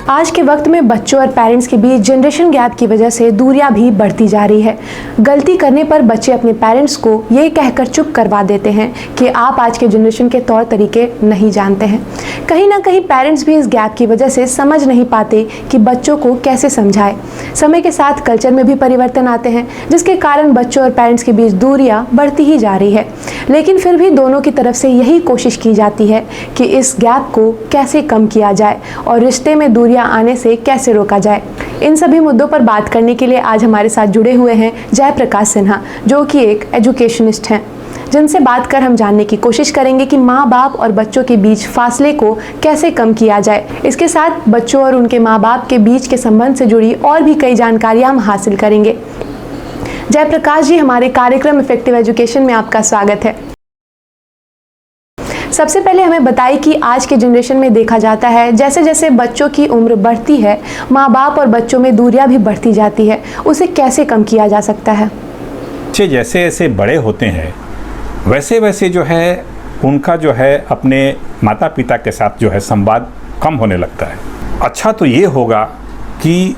आज के वक्त में बच्चों और पेरेंट्स के बीच जनरेशन गैप की वजह से दूरियां भी बढ़ती जा रही है। गलती करने पर बच्चे अपने पेरेंट्स को ये कहकर चुप करवा देते हैं कि आप आज के जनरेशन के तौर तरीके नहीं जानते हैं। कहीं ना कहीं पेरेंट्स भी इस गैप की वजह से समझ नहीं पाते कि बच्चों को कैसे समझाएं। समय के साथ कल्चर में भी परिवर्तन आते हैं, जिसके कारण बच्चों और पेरेंट्स के बीच दूरियां बढ़ती ही जा रही है। लेकिन फिर भी दोनों की तरफ से यही कोशिश की जाती है कि इस गैप को कैसे कम किया जाए और रिश्ते में दूरियां आने से कैसे रोका जाए। इन सभी मुद्दों पर बात करने के लिए आज हमारे साथ जुड़े हुए हैं जयप्रकाश सिन्हा, जो कि एक एजुकेशनिस्ट हैं, जिनसे बात कर हम जानने की कोशिश करेंगे कि माँ बाप और बच्चों के बीच फासले को कैसे कम किया जाए। इसके साथ बच्चों और उनके माँ बाप के बीच के संबंध से जुड़ी और भी कई जानकारियाँ हम हासिल करेंगे। जयप्रकाश जी, हमारे कार्यक्रम इफेक्टिव एजुकेशन में आपका स्वागत है। सबसे पहले हमें बताइए कि आज के जनरेशन में देखा जाता है जैसे जैसे बच्चों की उम्र बढ़ती है, माँ बाप और बच्चों में दूरियां भी बढ़ती जाती है। उसे कैसे कम किया जा सकता है? बच्चे जैसे जैसे बड़े होते हैं वैसे वैसे जो है उनका जो है अपने माता पिता के साथ जो है संवाद कम होने लगता है। अच्छा तो ये होगा कि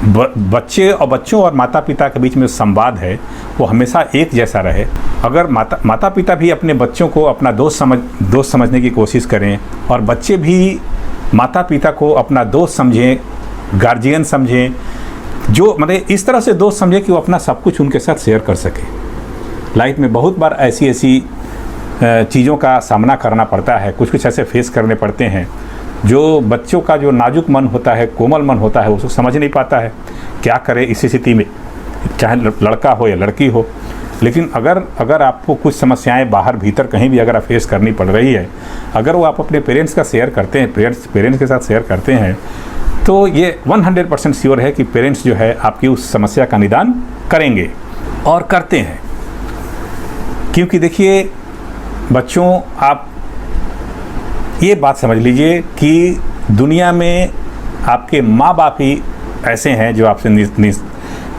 बच्चों और माता पिता के बीच में संवाद है वो हमेशा एक जैसा रहे। अगर माता पिता भी अपने बच्चों को अपना दोस्त समझने की कोशिश करें और बच्चे भी माता पिता को अपना दोस्त समझें, गार्जियन समझें, जो मतलब इस तरह से दोस्त समझें कि वो अपना सब कुछ उनके साथ शेयर कर सके। लाइफ में बहुत बार ऐसी चीज़ों का सामना करना पड़ता है, कुछ ऐसे फेस करने पड़ते हैं जो बच्चों का जो नाजुक मन होता है, कोमल मन होता है, उसको समझ नहीं पाता है क्या करे इस स्थिति में, चाहे लड़का हो या लड़की हो। लेकिन अगर आपको कुछ समस्याएं बाहर भीतर कहीं भी अगर आप फेस करनी पड़ रही है, अगर वो आप अपने पेरेंट्स का शेयर करते हैं, पेरेंट्स के साथ शेयर करते हैं, तो ये 100% श्योर है कि पेरेंट्स जो है आपकी उस समस्या का निदान करेंगे और करते हैं। क्योंकि देखिए बच्चों, आप ये बात समझ लीजिए कि दुनिया में आपके माँ बाप ही ऐसे हैं जो आपसे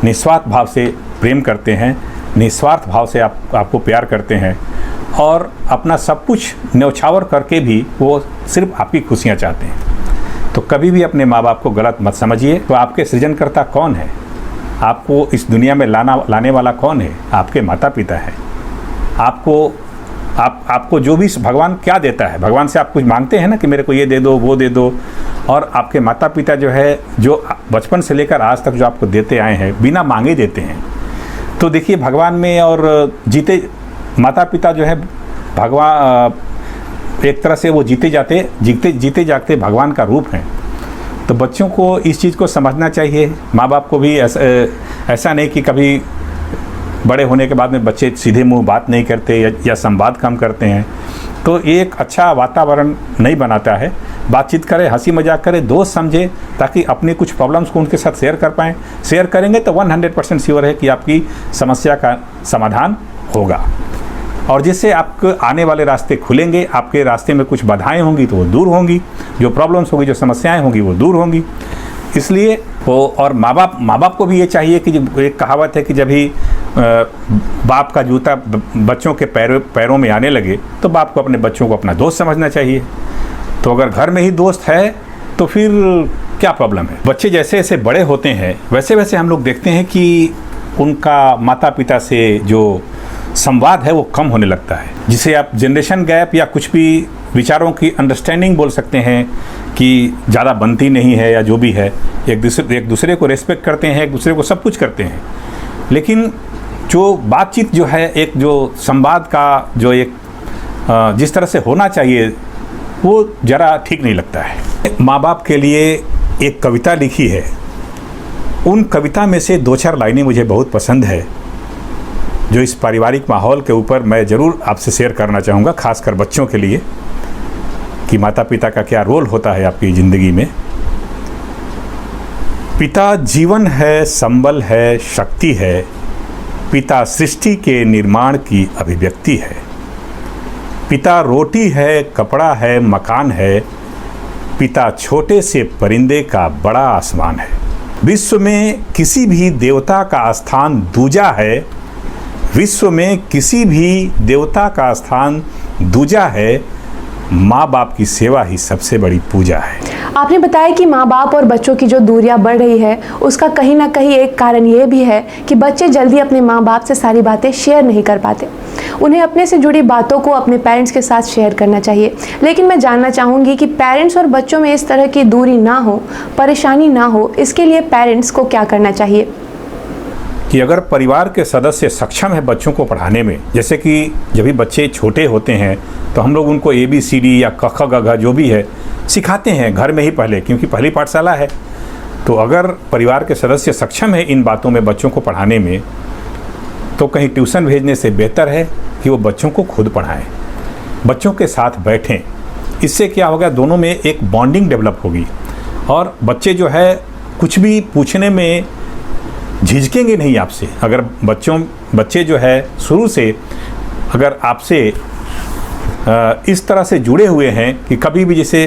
निस्वार्थ भाव से प्रेम करते हैं, निस्वार्थ भाव से आपको प्यार करते हैं और अपना सब कुछ न्यौछावर करके भी वो सिर्फ आपकी खुशियाँ चाहते हैं। तो कभी भी अपने माँ बाप को गलत मत समझिए। तो आपके सृजनकर्ता कौन है, आपको इस दुनिया में लाने वाला कौन है? आपके माता पिता हैं। आपको जो भी भगवान क्या देता है, भगवान से आप कुछ मांगते हैं ना कि मेरे को ये दे दो, वो दे दो, और आपके माता पिता जो है जो बचपन से लेकर आज तक जो आपको देते आए हैं बिना मांगे देते हैं। तो देखिए भगवान में और जीते माता पिता जो है भगवान एक तरह से वो जीते जागते भगवान का रूप हैं। तो बच्चों को इस चीज़ को समझना चाहिए। माँ बाप को भी ऐसा नहीं कि कभी बड़े होने के बाद में बच्चे सीधे मुंह बात नहीं करते या संवाद कम करते हैं, तो ये एक अच्छा वातावरण नहीं बनाता है। बातचीत करें, हंसी मजाक करें, दोस्त समझे, ताकि अपनी कुछ प्रॉब्लम्स को उनके साथ शेयर कर पाएँ। शेयर करेंगे तो 100% श्योर है कि आपकी समस्या का समाधान होगा और जिससे आपके आने वाले रास्ते खुलेंगे। आपके रास्ते में कुछ बाधाएं होंगी तो वो दूर होंगी, जो प्रॉब्लम्स होंगी, जो समस्याएं होंगी वो दूर होंगी। इसलिए वो और माँ बाप को भी ये चाहिए कि एक कहावत है कि जब भी बाप का जूता बच्चों के पैरों में आने लगे तो बाप को अपने बच्चों को अपना दोस्त समझना चाहिए। तो अगर घर में ही दोस्त है तो फिर क्या प्रॉब्लम है? बच्चे जैसे जैसे बड़े होते हैं वैसे वैसे हम लोग देखते हैं कि उनका माता पिता से जो संवाद है वो कम होने लगता है, जिसे आप जनरेशन गैप या कुछ भी विचारों की अंडरस्टैंडिंग बोल सकते हैं कि ज़्यादा बनती नहीं है या जो भी है। एक दूसरे को रेस्पेक्ट करते हैं, एक दूसरे को सब कुछ करते हैं, लेकिन जो बातचीत जो है, एक जो संवाद का जो एक जिस तरह से होना चाहिए वो ज़रा ठीक नहीं लगता है। माँ बाप के लिए एक कविता लिखी है, उन कविता में से 2-4 लाइनें मुझे बहुत पसंद है जो इस पारिवारिक माहौल के ऊपर मैं ज़रूर आपसे शेयर करना चाहूँगा, खासकर बच्चों के लिए, कि माता पिता का क्या रोल होता है आपकी ज़िंदगी में। पिता जीवन है, संबल है, शक्ति है, पिता सृष्टि के निर्माण की अभिव्यक्ति है। पिता रोटी है, कपड़ा है, मकान है, पिता छोटे से परिंदे का बड़ा आसमान है। विश्व में किसी भी देवता का स्थान दूजा है, विश्व में किसी भी देवता का स्थान दूजा है, माँ बाप की सेवा ही सबसे बड़ी पूजा है। आपने बताया कि माँ बाप और बच्चों की जो दूरियां बढ़ रही है उसका कहीं ना कहीं एक कारण ये भी है कि बच्चे जल्दी अपने माँ बाप से सारी बातें शेयर नहीं कर पाते। उन्हें अपने से जुड़ी बातों को अपने पेरेंट्स के साथ शेयर करना चाहिए। लेकिन मैं जानना चाहूँगी कि पेरेंट्स और बच्चों में इस तरह की दूरी ना हो, परेशानी ना हो, इसके लिए पेरेंट्स को क्या करना चाहिए? कि अगर परिवार के सदस्य सक्षम है बच्चों को पढ़ाने में, जैसे कि जब भी बच्चे छोटे होते हैं तो हम लोग उनको ABCD या क ख ग घ जो भी है सिखाते हैं घर में ही पहले, क्योंकि पहली पाठशाला है। तो अगर परिवार के सदस्य सक्षम है इन बातों में बच्चों को पढ़ाने में, तो कहीं ट्यूशन भेजने से बेहतर है कि वो बच्चों को खुद पढ़ाएं, बच्चों के साथ बैठें। इससे क्या होगा, दोनों में एक बॉन्डिंग डेवलप होगी और बच्चे जो है कुछ भी पूछने में झिझकेंगे नहीं आपसे। अगर बच्चे जो है शुरू से अगर आपसे इस तरह से जुड़े हुए हैं कि कभी भी जैसे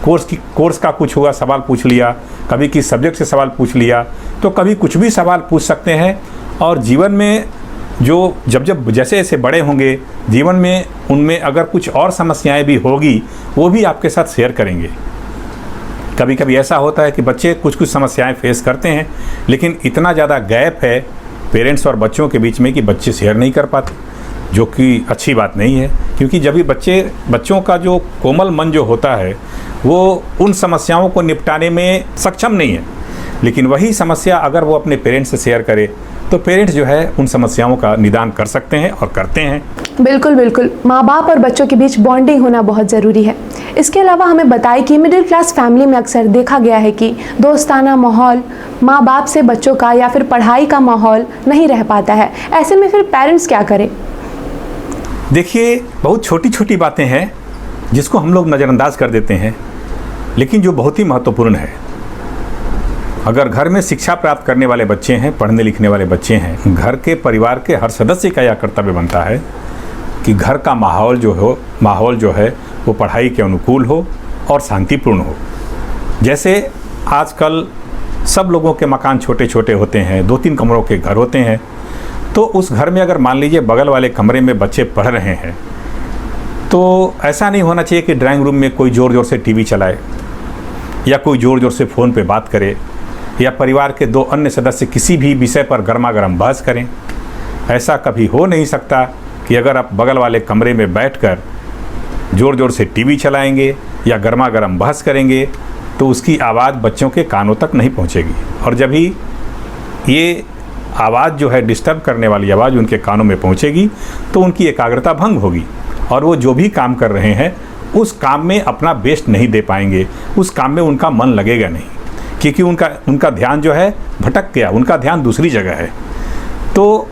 कोर्स का कुछ हुआ सवाल पूछ लिया, कभी किस सब्जेक्ट से सवाल पूछ लिया, तो कभी कुछ भी सवाल पूछ सकते हैं। और जीवन में जो जब जैसे जैसे बड़े होंगे जीवन में उनमें अगर कुछ और समस्याएं भी होगी वो भी आपके साथ शेयर करेंगे। कभी कभी ऐसा होता है कि बच्चे कुछ समस्याएं फेस करते हैं, लेकिन इतना ज़्यादा गैप है पेरेंट्स और बच्चों के बीच में कि बच्चे शेयर नहीं कर पाते, जो कि अच्छी बात नहीं है। क्योंकि जब भी बच्चों का जो कोमल मन जो होता है वो उन समस्याओं को निपटाने में सक्षम नहीं है, लेकिन वही समस्या अगर वो अपने पेरेंट्स से शेयर करे तो पेरेंट्स जो है उन समस्याओं का निदान कर सकते हैं और करते हैं। बिल्कुल बिल्कुल, माँ बाप और बच्चों के बीच बॉन्डिंग होना बहुत ज़रूरी है। इसके अलावा हमें बताएं कि मिडिल क्लास फैमिली में अक्सर देखा गया है कि दोस्ताना माहौल माँ बाप से बच्चों का या फिर पढ़ाई का माहौल नहीं रह पाता है। ऐसे में फिर पेरेंट्स क्या करें? देखिए, बहुत छोटी छोटी बातें हैं जिसको हम लोग नज़रअंदाज कर देते हैं, लेकिन जो बहुत ही महत्वपूर्ण है। अगर घर में शिक्षा प्राप्त करने वाले बच्चे हैं, पढ़ने लिखने वाले बच्चे हैं, घर के परिवार के हर सदस्य का यह कर्तव्य बनता है कि घर का माहौल जो है वो पढ़ाई के अनुकूल हो और शांतिपूर्ण हो। जैसे आजकल सब लोगों के मकान छोटे छोटे होते हैं, 2-3 कमरों के घर होते हैं, तो उस घर में अगर मान लीजिए बगल वाले कमरे में बच्चे पढ़ रहे हैं तो ऐसा नहीं होना चाहिए कि ड्राइंग रूम में कोई ज़ोर ज़ोर से टीवी चलाए या कोई ज़ोर ज़ोर से फ़ोन पे बात करे या परिवार के 2 अन्य सदस्य किसी भी विषय पर गर्मा गर्म बहस करें। ऐसा कभी हो नहीं सकता कि अगर आप बगल वाले कमरे में बैठकर ज़ोर ज़ोर से टीवी चलाएंगे या गर्मा गर्म बहस करेंगे तो उसकी आवाज़ बच्चों के कानों तक नहीं पहुंचेगी, और जब ही ये आवाज़ जो है डिस्टर्ब करने वाली आवाज़ उनके कानों में पहुंचेगी तो उनकी एकाग्रता भंग होगी और वो जो भी काम कर रहे हैं उस काम में अपना बेस्ट नहीं दे पाएंगे, उस काम में उनका मन लगेगा नहीं, क्योंकि उनका ध्यान जो है भटक गया, उनका ध्यान दूसरी जगह है। तो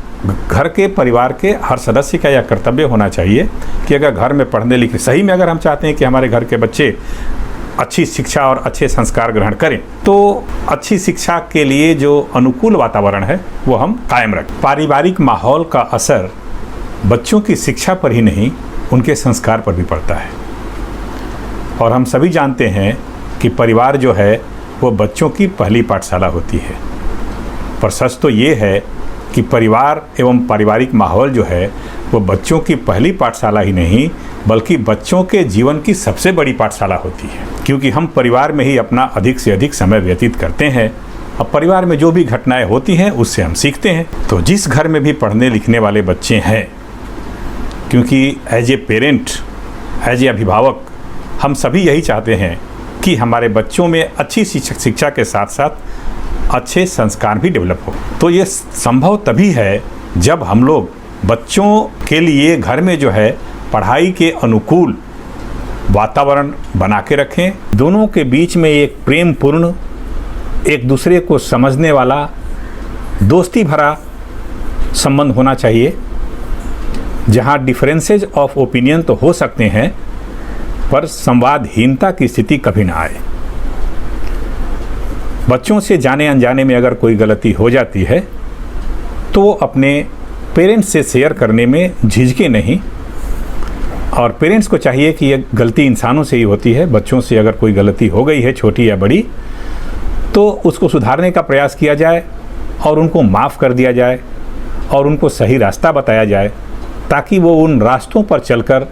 घर के परिवार के हर सदस्य का यह कर्तव्य होना चाहिए कि अगर घर में पढ़ने लिखने सही में अगर हम चाहते हैं कि हमारे घर के बच्चे अच्छी शिक्षा और अच्छे संस्कार ग्रहण करें, तो अच्छी शिक्षा के लिए जो अनुकूल वातावरण है वो हम कायम रखें। पारिवारिक माहौल का असर बच्चों की शिक्षा पर ही नहीं उनके संस्कार पर भी पड़ता है, और हम सभी जानते हैं कि परिवार जो है वो बच्चों की पहली पाठशाला होती है। पर सच तो ये है कि परिवार एवं पारिवारिक माहौल जो है वो बच्चों की पहली पाठशाला ही नहीं बल्कि बच्चों के जीवन की सबसे बड़ी पाठशाला होती है, क्योंकि हम परिवार में ही अपना अधिक से अधिक समय व्यतीत करते हैं। अब परिवार में जो भी घटनाएं होती हैं उससे हम सीखते हैं। तो जिस घर में भी पढ़ने लिखने वाले बच्चे हैं, क्योंकि as a parent, as a अभिभावक हम सभी यही चाहते हैं कि हमारे बच्चों में अच्छी शिक्षा के साथ साथ अच्छे संस्कार भी डेवलप हो। तो ये संभव तभी है जब हम लोग बच्चों के लिए घर में जो है पढ़ाई के अनुकूल वातावरण बना के रखें। दोनों के बीच में एक प्रेम पूर्ण, एक दूसरे को समझने वाला, दोस्ती भरा संबंध होना चाहिए, जहां डिफरेंसेज ऑफ ओपिनियन तो हो सकते हैं पर संवादहीनता की स्थिति कभी ना आए। बच्चों से जाने अनजाने में अगर कोई गलती हो जाती है तो वो अपने पेरेंट्स से शेयर करने में झिझके नहीं, और पेरेंट्स को चाहिए कि ये गलती इंसानों से ही होती है। बच्चों से अगर कोई गलती हो गई है छोटी या बड़ी तो उसको सुधारने का प्रयास किया जाए और उनको माफ़ कर दिया जाए और उनको सही रास्ता बताया जाए, ताकि वो उन रास्तों पर चलकर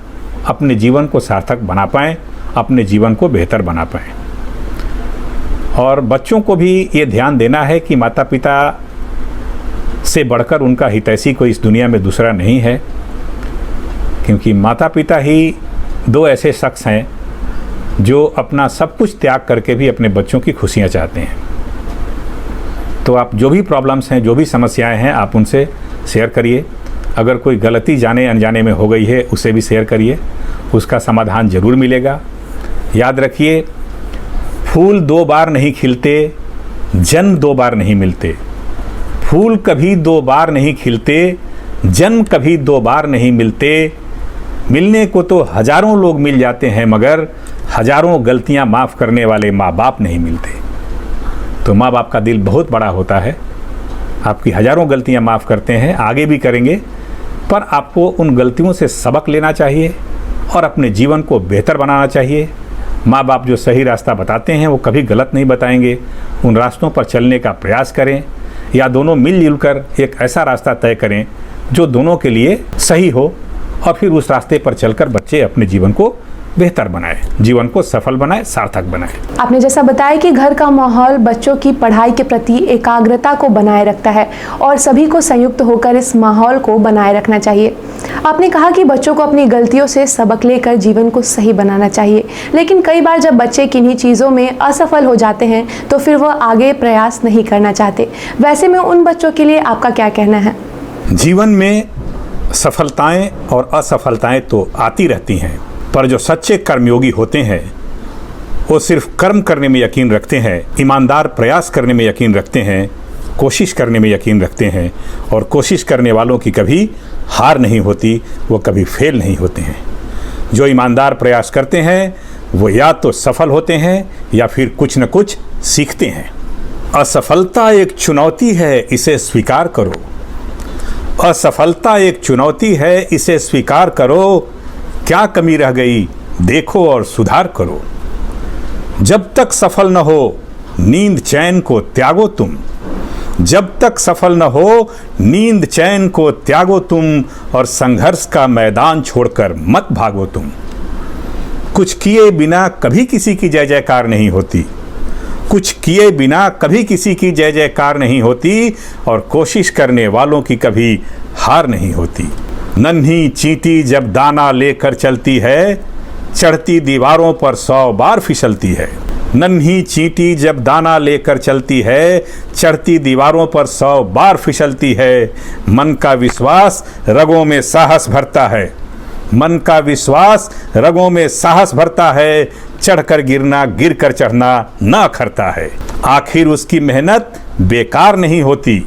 अपने जीवन को सार्थक बना पाएँ, अपने जीवन को बेहतर बना पाएँ। और बच्चों को भी ये ध्यान देना है कि माता पिता से बढ़कर उनका हितैषी कोई इस दुनिया में दूसरा नहीं है, क्योंकि माता पिता ही दो ऐसे शख्स हैं जो अपना सब कुछ त्याग करके भी अपने बच्चों की खुशियाँ चाहते हैं। तो आप जो भी प्रॉब्लम्स हैं, जो भी समस्याएं हैं, आप उनसे शेयर करिए। अगर कोई गलती जाने अनजाने में हो गई है उसे भी शेयर करिए, उसका समाधान ज़रूर मिलेगा। याद रखिए, फूल 2 बार नहीं खिलते, जन्म 2 बार नहीं मिलते। फूल कभी 2 बार नहीं खिलते, जन्म कभी 2 बार नहीं मिलते। मिलने को तो हजारों लोग मिल जाते हैं, मगर हजारों गलतियां माफ़ करने वाले माँ बाप नहीं मिलते। तो माँ बाप का दिल बहुत बड़ा होता है, आपकी हजारों गलतियां माफ़ करते हैं, आगे भी करेंगे, पर आपको उन गलतियों से सबक लेना चाहिए और अपने जीवन को बेहतर बनाना चाहिए। माँ बाप जो सही रास्ता बताते हैं वो कभी गलत नहीं बताएंगे। उन रास्तों पर चलने का प्रयास करें, या दोनों मिलजुल कर एक ऐसा रास्ता तय करें जो दोनों के लिए सही हो, और फिर उस रास्ते पर चलकर बच्चे अपने जीवन को बेहतर बनाए, जीवन को सफल बनाए, सार्थक बनाए। आपने जैसा बताया कि घर का माहौल बच्चों की पढ़ाई के प्रति एकाग्रता को बनाए रखता है और सभी को संयुक्त होकर इस माहौल को बनाए रखना चाहिए। आपने कहा कि बच्चों को अपनी गलतियों से सबक लेकर जीवन को सही बनाना चाहिए, लेकिन कई बार जब बच्चे किन्हीं चीज़ों में असफल हो जाते हैं तो फिर वह आगे प्रयास नहीं करना चाहते। वैसे में उन बच्चों के लिए आपका क्या कहना है? जीवन में सफलताएं और असफलताएं तो आती रहती हैं, पर जो सच्चे कर्मयोगी होते हैं वो सिर्फ कर्म करने में यकीन रखते हैं, ईमानदार प्रयास करने में यकीन रखते हैं, कोशिश करने में यकीन रखते हैं, और कोशिश करने वालों की कभी हार नहीं होती, वो कभी फेल नहीं होते हैं। जो ईमानदार प्रयास करते हैं वो या तो सफल होते हैं या फिर कुछ न कुछ सीखते हैं। असफलता एक चुनौती है, इसे स्वीकार करो। असफलता एक चुनौती है, इसे स्वीकार करो। क्या कमी रह गई देखो और सुधार करो। जब तक सफल न हो नींद चैन को त्यागो तुम। जब तक सफल न हो नींद चैन को त्यागो तुम, और संघर्ष का मैदान छोड़कर मत भागो तुम। कुछ किए बिना कभी किसी की जय जयकार नहीं होती। कुछ किए बिना कभी किसी की जय जयकार नहीं होती, और कोशिश करने वालों की कभी हार नहीं होती। नन्ही चींटी जब दाना लेकर चलती है, चढ़ती दीवारों पर 100 बार फिसलती है। नन्ही चींटी जब दाना लेकर चलती है, चढ़ती दीवारों पर 100 बार फिसलती है। मन का विश्वास रगों में साहस भरता है। मन का विश्वास रगों में साहस भरता है। चढ़कर गिरना गिर कर चढ़ना ना अखरता है। आखिर उसकी मेहनत बेकार नहीं होती।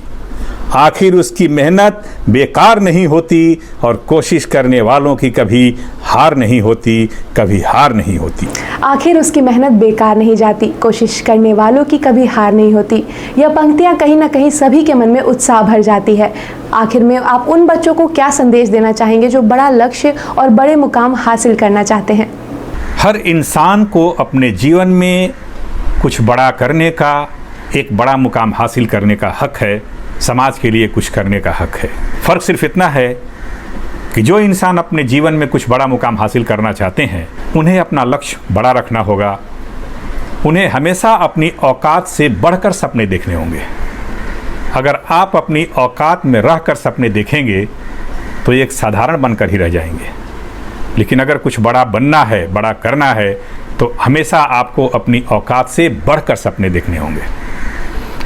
आखिर उसकी मेहनत बेकार नहीं होती, और कोशिश करने वालों की कभी हार नहीं होती, कभी हार नहीं होती। आखिर उसकी मेहनत बेकार नहीं जाती, कोशिश करने वालों की कभी हार नहीं होती। यह पंक्तियाँ कहीं ना कहीं सभी के मन में उत्साह भर जाती है। आखिर में आप उन बच्चों को क्या संदेश देना चाहेंगे जो बड़ा लक्ष्य और बड़े मुकाम हासिल करना चाहते हैं? हर इंसान को अपने जीवन में कुछ बड़ा करने का, एक बड़ा मुकाम हासिल करने का हक है। समाज के लिए कुछ करने का हक है। फ़र्क सिर्फ इतना है कि जो इंसान अपने जीवन में कुछ बड़ा मुकाम हासिल करना चाहते हैं, उन्हें अपना लक्ष्य बड़ा रखना होगा। उन्हें हमेशा अपनी औकात से बढ़कर सपने देखने होंगे। अगर आप अपनी औकात में रहकर सपने देखेंगे तो एक साधारण बनकर ही रह जाएंगे। लेकिन अगर कुछ बड़ा बनना है, बड़ा करना है, तो हमेशा आपको अपनी औकात से बढ़कर सपने देखने होंगे।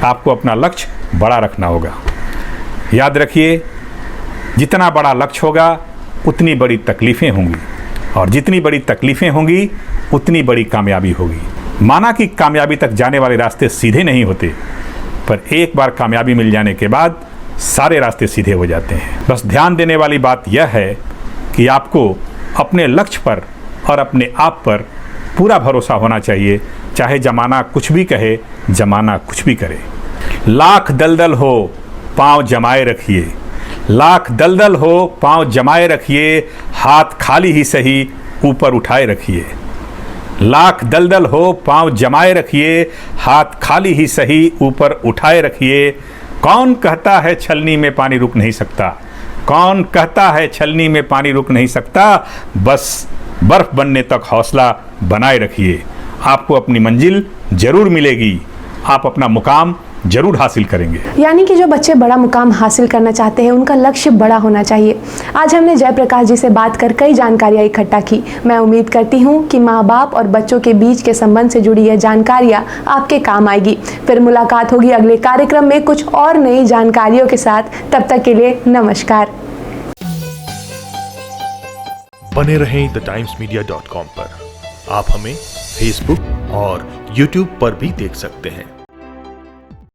आपको अपना लक्ष्य बड़ा रखना होगा। याद रखिए, जितना बड़ा लक्ष्य होगा उतनी बड़ी तकलीफ़ें होंगी, और जितनी बड़ी तकलीफ़ें होंगी उतनी बड़ी कामयाबी होगी। माना कि कामयाबी तक जाने वाले रास्ते सीधे नहीं होते, पर एक बार कामयाबी मिल जाने के बाद सारे रास्ते सीधे हो जाते हैं। बस ध्यान देने वाली बात यह है कि आपको अपने लक्ष्य पर और अपने आप पर पूरा भरोसा होना चाहिए, चाहे ज़माना कुछ भी कहे, ज़माना कुछ भी करे। लाख दलदल हो पाँव जमाए रखिए। लाख दलदल हो पाँव जमाए रखिए, हाथ खाली ही सही ऊपर उठाए रखिए। लाख दलदल हो पाँव जमाए रखिए, हाथ खाली ही सही ऊपर उठाए रखिए। कौन कहता है छलनी में पानी रुक नहीं सकता? कौन कहता है छलनी में पानी रुक नहीं सकता? बस बर्फ बनने तक हौसला बनाए रखिए। आपको अपनी मंजिल जरूर मिलेगी। आप अपना मुकाम जरूर हासिल करेंगे। यानी कि जो बच्चे बड़ा मुकाम हासिल करना चाहते हैं उनका लक्ष्य बड़ा होना चाहिए। आज हमने जयप्रकाश जी से बात कर कई जानकारियां इकट्ठा की। मैं उम्मीद करती हूं कि माँ बाप और बच्चों के बीच के संबंध से जुड़ी यह जानकारियां आपके काम आएगी। फिर मुलाकात होगी अगले कार्यक्रम में कुछ और नई जानकारियों के साथ। तब तक के लिए नमस्कार। बने रहें thetimesmedia.com पर। आप हमें फेसबुक और यूट्यूब पर भी देख सकते हैं।